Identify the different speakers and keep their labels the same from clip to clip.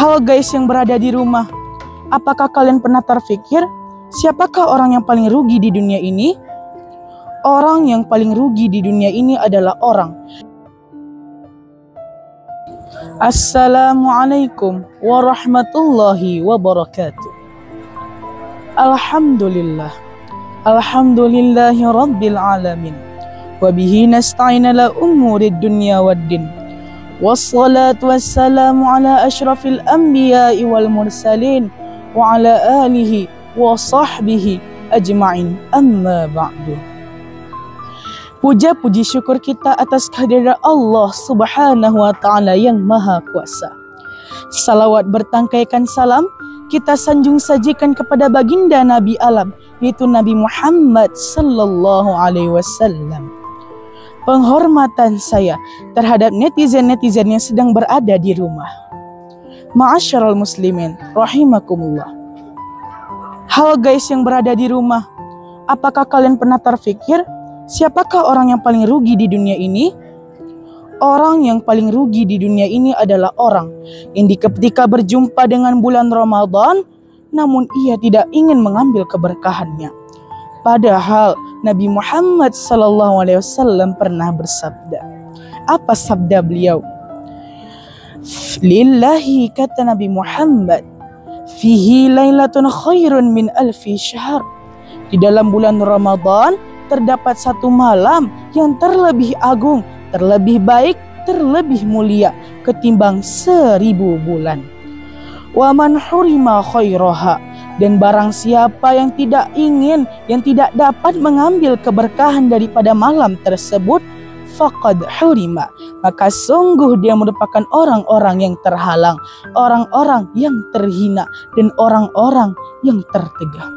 Speaker 1: Halo guys yang berada di rumah, apakah kalian pernah terpikir siapakah orang yang paling rugi di dunia ini? Orang yang paling rugi di dunia ini adalah orang. Assalamualaikum warahmatullahi wabarakatuh. Alhamdulillah, alhamdulillahi rabbil alamin. Wabihi nasta'in ala umurid dunya waddin. Wassalatu wassalamu ala ashrafil anbiya'i wal mursalin wa ala alihi wa sahbihi ajma'in, amma ba'du. Puja puji syukur kita atas kehadiran Allah subhanahu wa ta'ala yang maha kuasa. Salawat bertangkaikan salam kita sanjung sajikan kepada baginda Nabi alam, yaitu Nabi Muhammad sallallahu alaihi wasallam. Penghormatan saya terhadap netizen-netizen yang sedang berada di rumah. Ma'asyiral muslimin rahimakumullah. Halo guys yang berada di rumah, apakah kalian pernah terpikir siapakah orang yang paling rugi di dunia ini? Orang yang paling rugi di dunia ini adalah orang yang ketika berjumpa dengan bulan Ramadan, namun ia tidak ingin mengambil keberkahannya. Padahal Nabi Muhammad SAW pernah bersabda. Apa sabda beliau? Lillahi, kata Nabi Muhammad, fihi lailatun khairun min alfi syahr. Di dalam bulan Ramadan terdapat satu malam yang terlebih agung, terlebih baik, terlebih mulia ketimbang 1000 bulan. Wa man hurima khairaha, dan barang siapa yang tidak ingin, yang tidak dapat mengambil keberkahan daripada malam tersebut, faqad hurima, maka sungguh dia merupakan orang-orang yang terhalang, orang-orang yang terhina, dan orang-orang yang tertegah.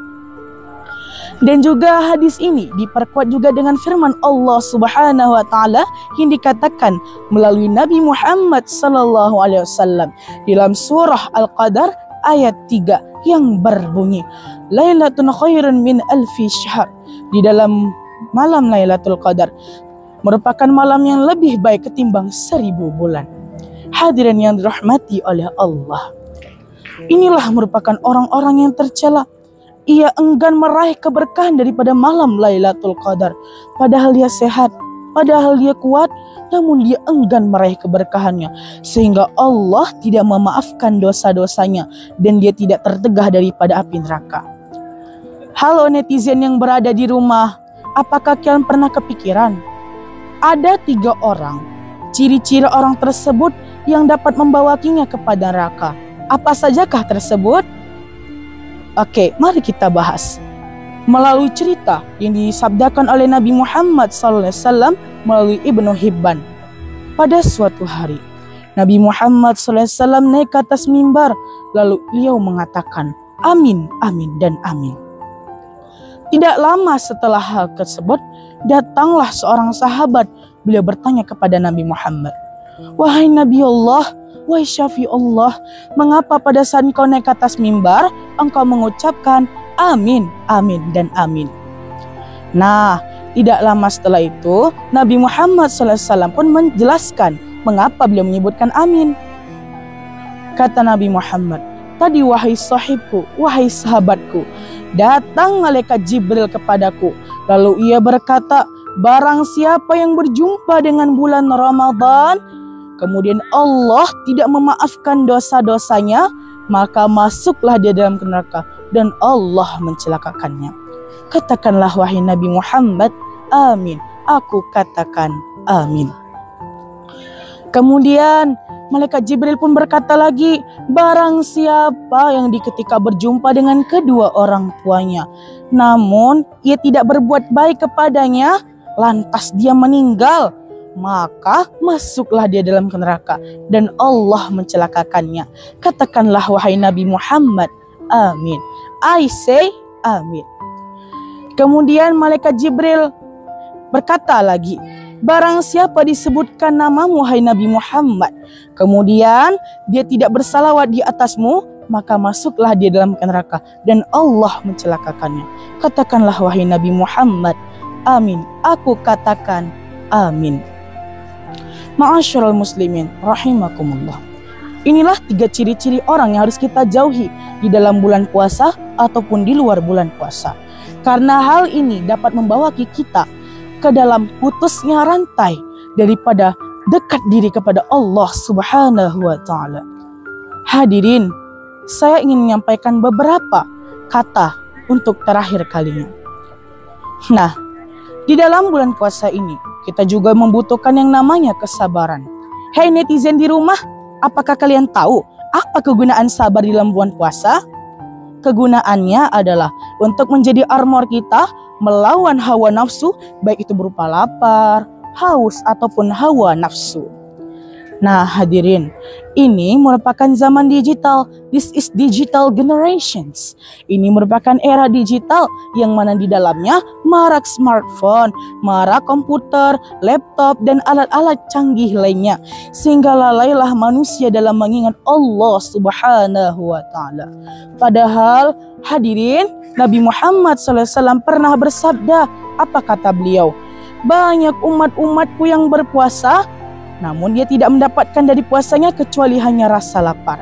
Speaker 1: Dan juga hadis ini diperkuat juga dengan firman Allah Subhanahu wa taala yang dikatakan melalui Nabi Muhammad sallallahu alaihi wasallam dalam surah Al-Qadar ayat 3 yang berbunyi, Lailatun khairun min alfi syahr. Di dalam malam Lailatul Qadar merupakan malam yang lebih baik ketimbang 1000 bulan. Hadirin yang dirahmati oleh Allah, inilah merupakan orang-orang yang tercela. Ia enggan meraih keberkahan daripada malam Lailatul Qadar. Padahal dia sehat, padahal dia kuat, namun dia enggan meraih keberkahannya. Sehingga Allah tidak memaafkan dosa-dosanya dan dia tidak tertegah daripada api neraka. Halo netizen yang berada di rumah, apakah kalian pernah kepikiran? Ada 3 orang, ciri-ciri orang tersebut yang dapat membawakinya kepada neraka. Apa sajakah tersebut? Oke, mari kita bahas. Melalui cerita yang disabdakan oleh Nabi Muhammad SAW melalui Ibnu Hibban. Pada suatu hari, Nabi Muhammad SAW naik ke atas mimbar, lalu beliau mengatakan, amin, amin, dan amin. Tidak lama setelah hal tersebut, datanglah seorang sahabat. Beliau bertanya kepada Nabi Muhammad, wahai Nabi Allah, wahai Syafi Allah, mengapa pada saat engkau naik ke atas mimbar, engkau mengucapkan amin, amin, dan amin? Nah, tidak lama setelah itu, Nabi Muhammad SAW pun menjelaskan mengapa beliau menyebutkan amin. Kata Nabi Muhammad, tadi wahai sahibku, wahai sahabatku, datang malaikat Jibril kepadaku. Lalu ia berkata, barang siapa yang berjumpa dengan bulan Ramadan, kemudian Allah tidak memaafkan dosa-dosanya, maka masuklah dia dalam neraka dan Allah mencelakakannya. Katakanlah wahai Nabi Muhammad, amin. Aku katakan amin. Kemudian malaikat Jibril pun berkata lagi, barang siapa yang ketika berjumpa dengan kedua orang tuanya, namun ia tidak berbuat baik kepadanya, lantas dia meninggal, maka masuklah dia dalam neraka dan Allah mencelakakannya. Katakanlah wahai Nabi Muhammad, amin. I say amin. Kemudian malaikat Jibril berkata lagi, barang siapa disebutkan namamu hai Nabi Muhammad, kemudian dia tidak bersalawat di atasmu, maka masuklah dia dalam neraka dan Allah mencelakakannya. Katakanlah wahai Nabi Muhammad, amin. Aku katakan amin. Ma'asyiral muslimin rahimakumullah. Inilah 3 ciri-ciri orang yang harus kita jauhi di dalam bulan puasa ataupun di luar bulan puasa. Karena hal ini dapat membawa kita ke dalam putusnya rantai daripada dekat diri kepada Allah Subhanahu wa Ta'ala. Hadirin, saya ingin menyampaikan beberapa kata untuk terakhir kalinya. Nah, di dalam bulan puasa ini kita juga membutuhkan yang namanya kesabaran. Hei netizen di rumah, apakah kalian tahu apa kegunaan sabar di dalam bulan puasa? Kegunaannya adalah untuk menjadi armor kita melawan hawa nafsu, baik itu berupa lapar, haus, ataupun hawa nafsu. Nah hadirin, ini merupakan zaman digital. This is digital generations. Ini merupakan era digital yang mana di dalamnya marak smartphone, marak komputer, laptop, dan alat-alat canggih lainnya. Sehingga lalailah manusia dalam mengingat Allah Subhanahu wa Ta'ala. Padahal hadirin, Nabi Muhammad SAW pernah bersabda, apa kata beliau? Banyak umat-umatku yang berpuasa, namun dia tidak mendapatkan dari puasanya kecuali hanya rasa lapar.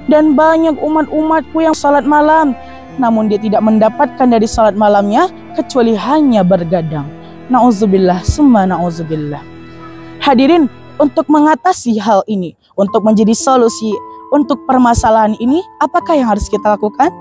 Speaker 1: Dan banyak umat-umatku yang salat malam, namun dia tidak mendapatkan dari salat malamnya kecuali hanya bergadang. Na'udzubillah, summa na'udzubillah. Hadirin, untuk mengatasi hal ini, untuk menjadi solusi untuk permasalahan ini, apakah yang harus kita lakukan?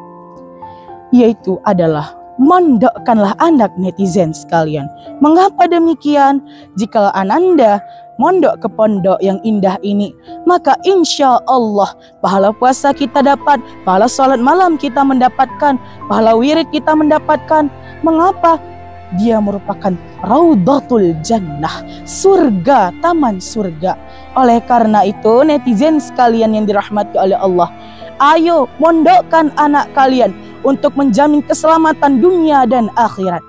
Speaker 1: Yaitu adalah mondokkanlah anak netizen sekalian. Mengapa demikian? Jika Ananda mondok ke pondok yang indah ini, maka insya Allah pahala puasa kita dapat, pahala salat malam kita mendapatkan, pahala wirid kita mendapatkan. Mengapa? Dia merupakan Raudhatul Jannah, surga, taman surga. Oleh karena itu netizen sekalian yang dirahmati oleh Allah, ayo mondokkan anak kalian untuk menjamin keselamatan dunia dan akhirat.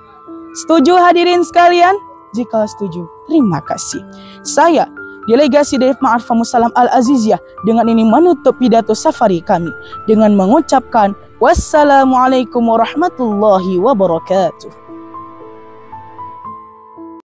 Speaker 1: Setuju hadirin sekalian? Jika setuju, terima kasih. Saya, delegasi dari Ma'arifah Musallam Al-Aziziyah, dengan ini menutup pidato safari kami dengan mengucapkan wassalamualaikum warahmatullahi wabarakatuh.